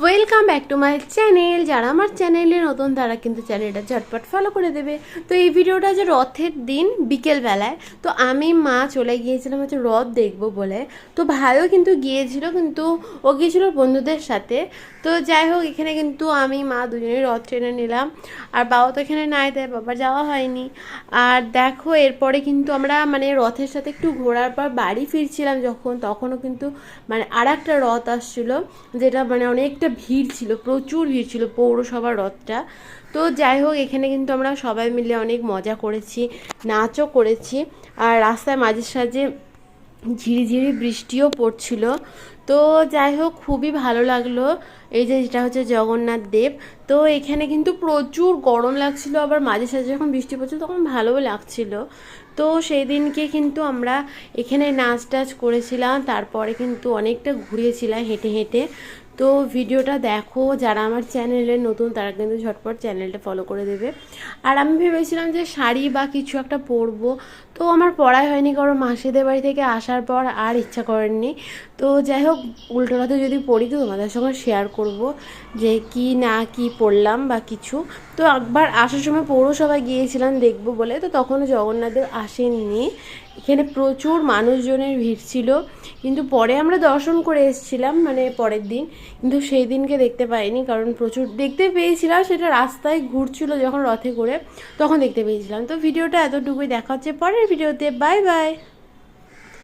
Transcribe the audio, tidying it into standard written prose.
Welcome back to my channel. যারা আমার চ্যানেলে নতুন তারা কিন্তু চ্যানেলটা ঝটপট ফলো করে দেবে। তো এই ভিডিওটা যে রথের দিন বিকেলবেলায়, তো আমি মা চলে গিয়েছিলাম হচ্ছে রথ দেখবো বলে। তো ভাইও কিন্তু গিয়েছিল, কিন্তু ও গিয়েছিল বন্ধুদের সাথে। তো যাই হোক, এখানে কিন্তু আমি মা দুজনেই রথ টেনে নিলাম। আর বাবা তো এখানে নাই, তাই বাবার যাওয়া হয়নি। আর দেখো, এরপরে কিন্তু আমরা মানে রথের সাথে একটু ঘোরার পর বাড়ি ফিরছিলাম যখন, তখনও কিন্তু মানে আর একটা রথ আসছিলো, যেটা মানে অনেকটা ভিড় ছিল, প্রচুর ভিড় ছিল পৌরসভার রথটা। তো যাই হোক, এখানে কিন্তু আমরা সবাই মিলে অনেক মজা করেছি, নাচও করেছি। আর রাস্তায় মাঝে সাঝে ঝিরিঝিরি বৃষ্টিও পড়ছিল। তো যাই হোক, খুবই ভালো লাগলো। এই যে যেটা হচ্ছে জগন্নাথ দেব। তো এখানে কিন্তু প্রচুর গরম লাগছিল, আবার মাঝে সাঝে যখন বৃষ্টি পড়ছিল তখন ভালোও লাগছিল। তো সেই দিনকে কিন্তু আমরা এখানে নাচ টাচ করেছিলাম, তারপরে কিন্তু অনেকটা ঘুরিয়েছিলাম হেঁটে হেঁটে। তো ভিডিওটা দেখো, যারা আমার চ্যানেলে নতুন তারা কিন্তু ঝটপট চ্যানেলটা ফলো করে দেবে। আর আমি ভেবেছিলাম যে শাড়ি বা কিছু একটা পরবো, তো আমার পরাই হয়নি, কারণ মাসিদের বাড়ি থেকে আসার পর আর ইচ্ছা করেননি। তো যাই হোক, উল্টো কথা যদি পড়ি তো তোমাদের সঙ্গে শেয়ার করব যে কি না কি পড়লাম বা কিছু। তো একবার আসার সময় পৌরসভায় গিয়েছিলাম দেখবো বলে, তো তখনও জগন্নাথদেব আসেননি। এখানে প্রচুর মানুষজনের ভিড় ছিল, কিন্তু পরে আমরা দর্শন করে এসেছিলাম মানে পরের দিন। কিন্তু সেই দিনকে দেখতে পাইনি, কারণ প্রচুর দেখতে পেয়েছিলাম, সেটা রাস্তায় ঘুরছিল যখন রথে করে, তখন দেখতে পেয়েছিলাম। তো ভিডিওটা এতটুকুই, দেখা হচ্ছে পরের ভিডিওতে। Bye bye.